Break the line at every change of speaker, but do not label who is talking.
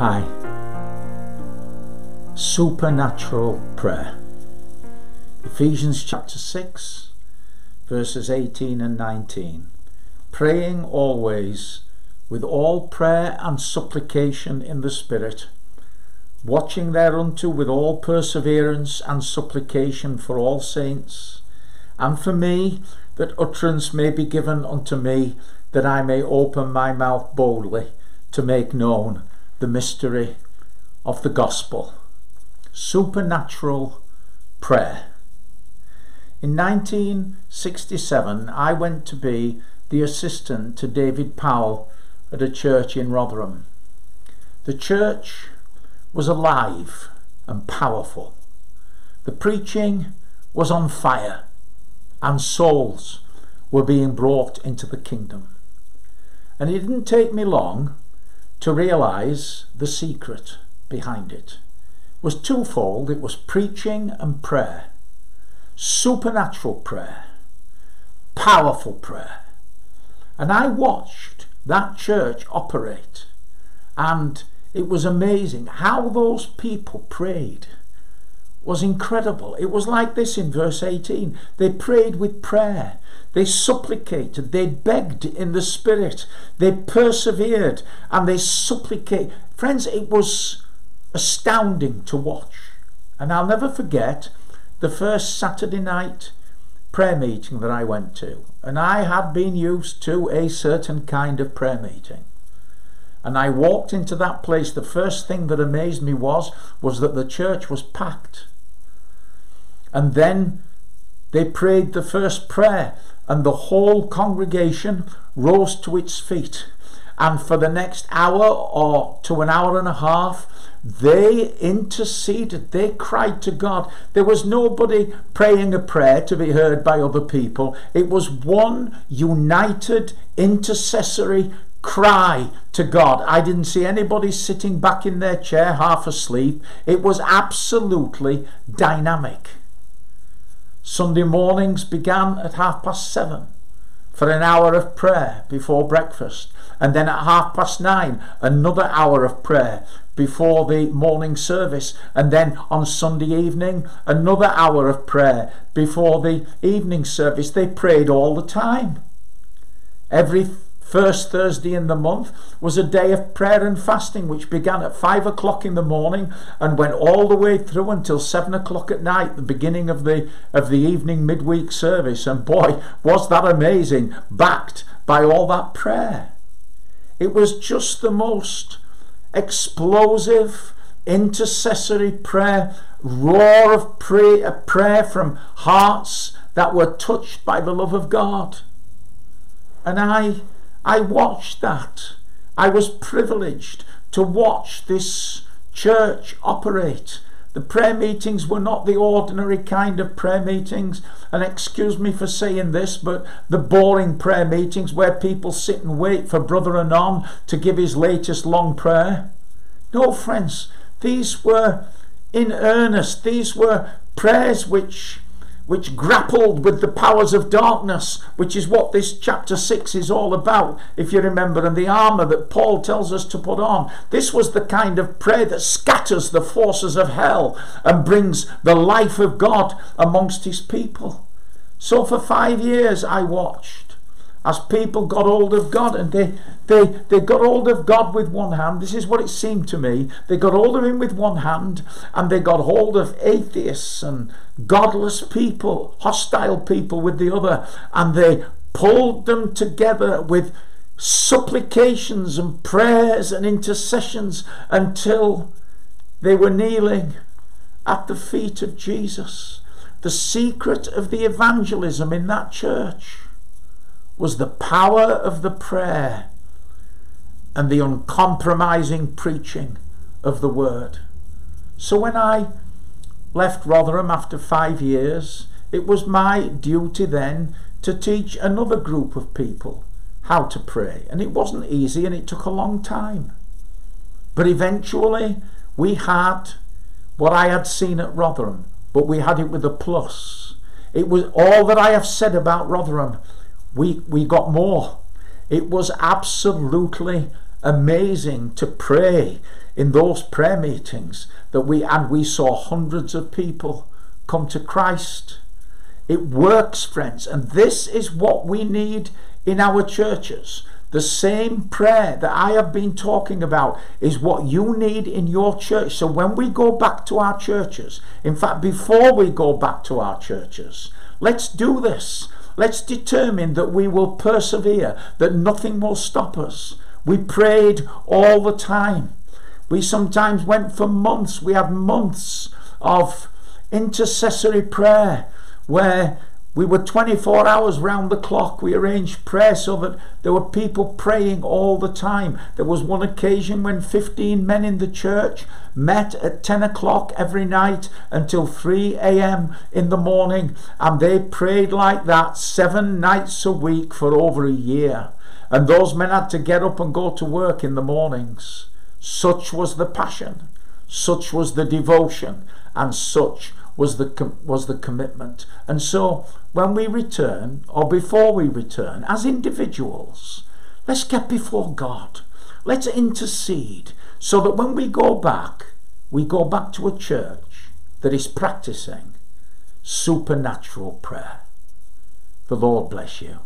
Hi. Supernatural prayer. Ephesians chapter 6, verses 18 and 19. Praying always with all prayer and supplication in the Spirit, watching thereunto with all perseverance and supplication for all saints, and for me, that utterance may be given unto me, that I may open my mouth boldly to make known the mystery of the gospel. Supernatural prayer. In 1967, I went to be the assistant to David Powell at a church in Rotherham. The church was alive and powerful. The preaching was on fire, and souls were being brought into the kingdom. And it didn't take me long to realise the secret behind it. It was twofold. It was preaching and prayer. Supernatural prayer. Powerful prayer. And I watched that church operate, and it was amazing how those people prayed. Was incredible. It was like this in verse 18. They prayed with prayer. They supplicated. They begged in the Spirit. They persevered and they supplicated. Friends, it was astounding to watch. And I'll never forget the first Saturday night prayer meeting that I went to. And I had been used to a certain kind of prayer meeting. And I walked into that place. The first thing that amazed me was that the church was packed. And then they prayed the first prayer, and the whole congregation rose to its feet. And for the next hour or to an hour and a half, they interceded. They cried to God. There was nobody praying a prayer to be heard by other people. It was one united intercessory cry to God. I didn't see anybody sitting back in their chair half asleep. It was absolutely dynamic. Sunday mornings began at 7:30 for an hour of prayer before breakfast, and then at 9:30 another hour of prayer before the morning service, and then on Sunday evening another hour of prayer before the evening service. They prayed all the time. Every first Thursday in the month was a day of prayer and fasting, which began at 5 o'clock in the morning and went all the way through until 7 o'clock at night, the beginning of the evening midweek service. And boy, was that amazing, backed by all that prayer. It was just the most explosive intercessory prayer, roar of prayer from hearts that were touched by the love of God. And I watched that. I was privileged to watch this church operate. The prayer meetings were not the ordinary kind of prayer meetings, and excuse me for saying this, but the boring prayer meetings where people sit and wait for Brother Anon to give his latest long prayer. No, friends, these were in earnest. These were prayers which grappled with the powers of darkness, which is what this chapter 6 is all about, if you remember, and the armour that Paul tells us to put on. This was the kind of prayer that scatters the forces of hell and brings the life of God amongst his people. So for 5 years I watched as people got hold of God, and they got hold of God with one hand. This is what it seemed to me. They got hold of him with one hand, and they got hold of atheists and godless people, hostile people with the other, and they pulled them together with supplications and prayers and intercessions until they were kneeling at the feet of Jesus. The secret of the evangelism in that church was the power of the prayer and the uncompromising preaching of the word. So when I left Rotherham after 5 years, it was my duty then to teach another group of people how to pray. And it wasn't easy, and it took a long time. But eventually we had what I had seen at Rotherham, but we had it with a plus. It was all that I have said about Rotherham. We got more. It was absolutely amazing to pray in those prayer meetings that we saw hundreds of people come to Christ. It works, friends, and this is what we need in our churches. The same prayer that I have been talking about is what you need in your church. So when we go back to our churches, in fact, before we go back to our churches, let's do this. Let's determine that we will persevere, that nothing will stop us. We prayed all the time. We sometimes went for months. We had months of intercessory prayer where we were 24 hours round the clock. We arranged prayer so that there were people praying all the time. There was one occasion when 15 men in the church met at 10 o'clock every night until 3 a.m. in the morning, and they prayed like that 7 nights a week for over a year. And those men had to get up and go to work in the mornings. Such was the passion, such was the devotion, and such was the commitment. And so when we return, or before we return, as individuals, let's get before God. Let's intercede so that when we go back to a church that is practicing supernatural prayer. The Lord bless you.